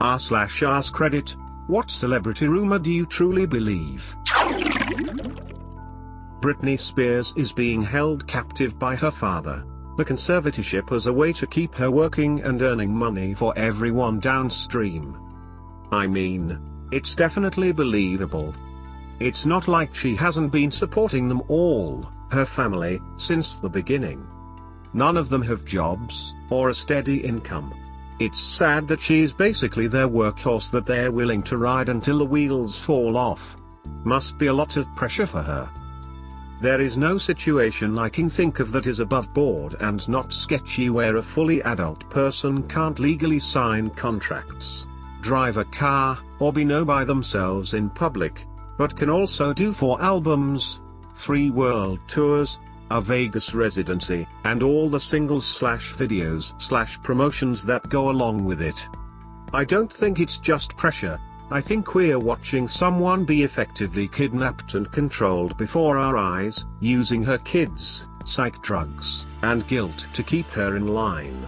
r/askreddit, what celebrity rumor do you truly believe? Britney Spears is being held captive by her father. The conservatorship as a way to keep her working and earning money for everyone downstream. I mean, it's definitely believable. It's not like she hasn't been supporting them all, her family, since the beginning. None of them have jobs, or a steady income. It's sad that she's basically their workhorse that they're willing to ride until the wheels fall off. Must be a lot of pressure for her. There is no situation I can think of that is above board and not sketchy where a fully adult person can't legally sign contracts, drive a car, or be known by themselves in public, but can also do 4 albums, 3 world tours, a Vegas residency, and all the singles/videos/promotions that go along with it. I don't think it's just pressure. I think we're watching someone be effectively kidnapped and controlled before our eyes, using her kids, psych drugs, and guilt to keep her in line.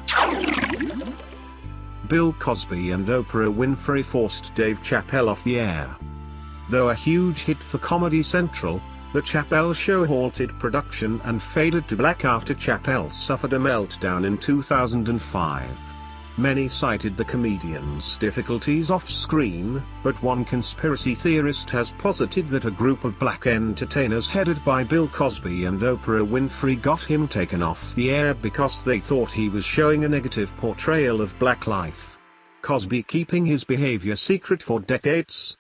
Bill Cosby and Oprah Winfrey forced Dave Chappelle off the air. Though a huge hit for Comedy Central, the Chappelle show halted production and faded to black after Chappelle suffered a meltdown in 2005. Many cited the comedian's difficulties off-screen, but one conspiracy theorist has posited that a group of black entertainers headed by Bill Cosby and Oprah Winfrey got him taken off the air because they thought he was showing a negative portrayal of black life. Cosby keeping his behavior secret for decades?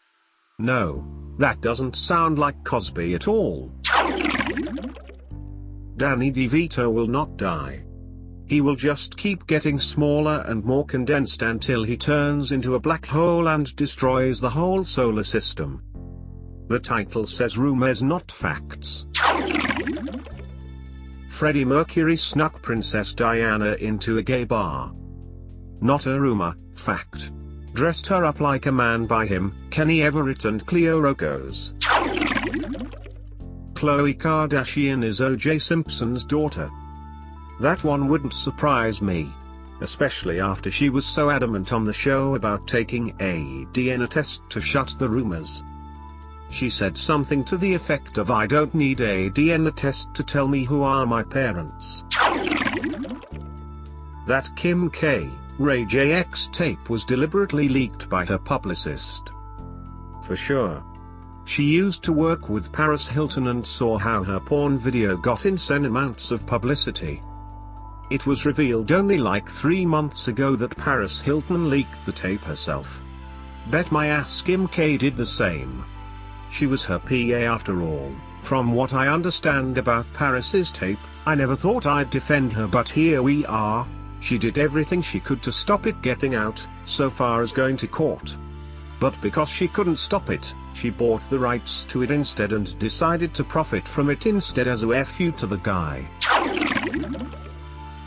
No, that doesn't sound like Cosby at all. Danny DeVito will not die. He will just keep getting smaller and more condensed until he turns into a black hole and destroys the whole solar system. The title says rumors not facts. Freddie Mercury snuck Princess Diana into a gay bar. Not a rumor, fact. Dressed her up like a man by him, Kenny Everett and Cleo Rocco's. Khloe Kardashian is O.J. Simpson's daughter. That one wouldn't surprise me. Especially after she was so adamant on the show about taking a DNA test to shut the rumors. She said something to the effect of "I don't need a DNA test to tell me who are my parents." That Kim K. Ray J.X. tape was deliberately leaked by her publicist. For sure. She used to work with Paris Hilton and saw how her porn video got insane amounts of publicity. It was revealed only like 3 months ago that Paris Hilton leaked the tape herself. Bet my ass Kim K did the same. She was her PA after all. From what I understand about Paris's tape, I never thought I'd defend her, but here we are. She did everything she could to stop it getting out, so far as going to court. But because she couldn't stop it, she bought the rights to it instead and decided to profit from it instead as a F you to the guy.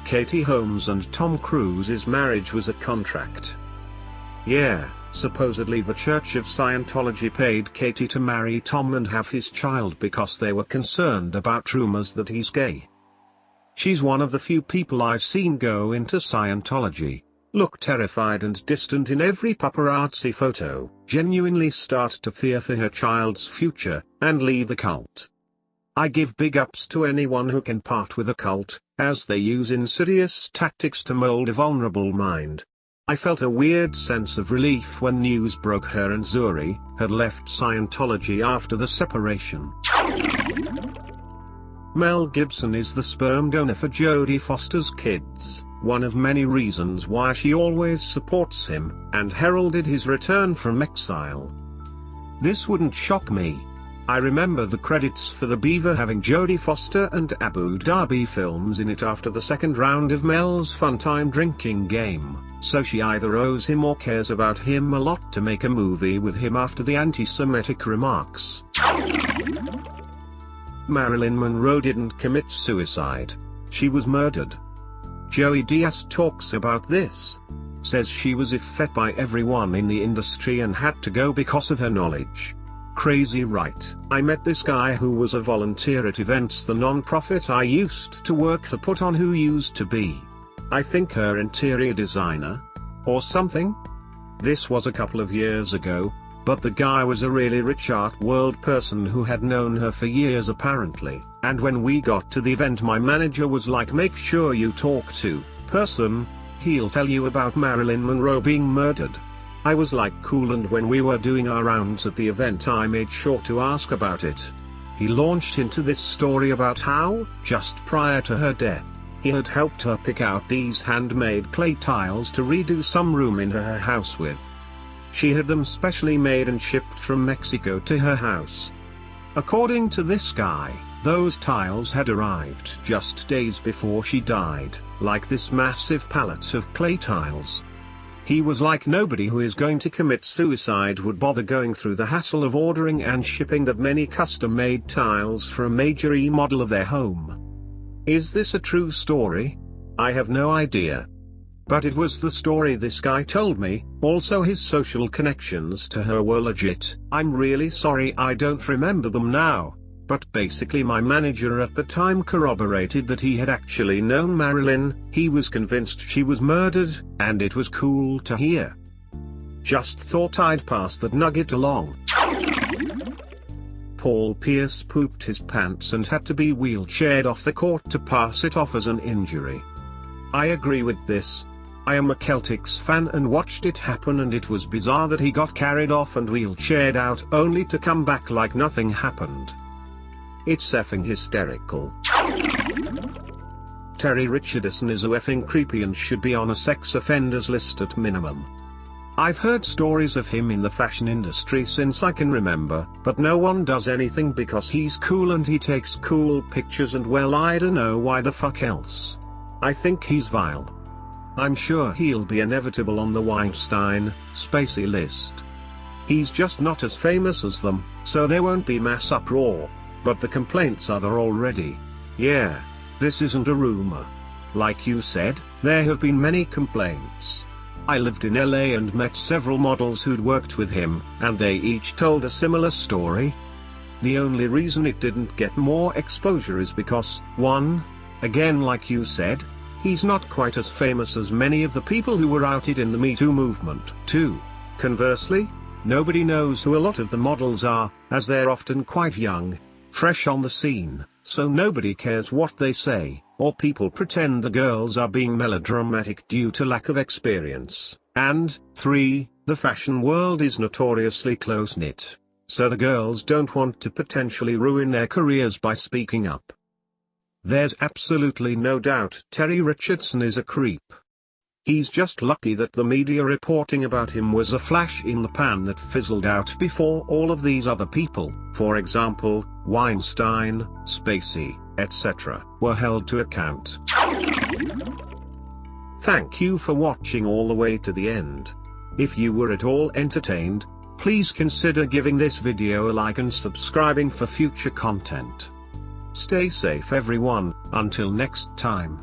Katie Holmes and Tom Cruise's marriage was a contract. Yeah, supposedly the Church of Scientology paid Katie to marry Tom and have his child because they were concerned about rumors that he's gay. She's one of the few people I've seen go into Scientology, look terrified and distant in every paparazzi photo, genuinely start to fear for her child's future, and leave the cult. I give big ups to anyone who can part with a cult, as they use insidious tactics to mold a vulnerable mind. I felt a weird sense of relief when news broke her and Zuri had left Scientology after the separation. Mel Gibson is the sperm donor for Jodie Foster's kids, one of many reasons why she always supports him, and heralded his return from exile. This wouldn't shock me. I remember the credits for The Beaver having Jodie Foster and Abu Dhabi films in it after the second round of Mel's fun-time drinking game, so she either owes him or cares about him a lot to make a movie with him after the anti-Semitic remarks. Marilyn Monroe didn't commit suicide. She was murdered. Joey Diaz talks about this. Says she was fed by everyone in the industry and had to go because of her knowledge. Crazy, right? I met this guy who was a volunteer at Events, the non-profit I used to work for, put on, who used to be, I think, her interior designer or something. This was a couple of years ago, but the guy was a really rich art world person who had known her for years apparently, and when we got to the event my manager was like, make sure you talk to person, he'll tell you about Marilyn Monroe being murdered. I was like cool, and when we were doing our rounds at the event I made sure to ask about it. He launched into this story about how, just prior to her death, he had helped her pick out these handmade clay tiles to redo some room in her house with. She had them specially made and shipped from Mexico to her house. According to this guy, those tiles had arrived just days before she died, like this massive pallet of clay tiles. He was like, nobody who is going to commit suicide would bother going through the hassle of ordering and shipping that many custom-made tiles for a major remodel of their home. Is this a true story? I have no idea. But it was the story this guy told me. Also his social connections to her were legit. I'm really sorry I don't remember them now. But basically my manager at the time corroborated that he had actually known Marilyn, he was convinced she was murdered, and it was cool to hear. Just thought I'd pass that nugget along. Paul Pierce pooped his pants and had to be wheelchaired off the court to pass it off as an injury. I agree with this. I am a Celtics fan and watched it happen, and it was bizarre that he got carried off and wheelchaired out only to come back like nothing happened. It's effing hysterical. Terry Richardson is effing creepy and should be on a sex offenders list at minimum. I've heard stories of him in the fashion industry since I can remember, but no one does anything because he's cool and he takes cool pictures, and well, I don't know why the fuck else. I think he's vile. I'm sure he'll be inevitable on the Weinstein, Spacey list. He's just not as famous as them, so there won't be mass uproar. But the complaints are there already. Yeah, this isn't a rumor. Like you said, there have been many complaints. I lived in LA and met several models who'd worked with him, and they each told a similar story. The only reason it didn't get more exposure is because, 1, again like you said, he's not quite as famous as many of the people who were outed in the Me Too movement. 2, conversely, nobody knows who a lot of the models are, as they're often quite young, fresh on the scene, so nobody cares what they say, or people pretend the girls are being melodramatic due to lack of experience. And 3, the fashion world is notoriously close-knit, so the girls don't want to potentially ruin their careers by speaking up. There's absolutely no doubt Terry Richardson is a creep. He's just lucky that the media reporting about him was a flash in the pan that fizzled out before all of these other people, for example, Weinstein, Spacey, etc., were held to account. Thank you for watching all the way to the end. If you were at all entertained, please consider giving this video a like and subscribing for future content. Stay safe everyone, until next time.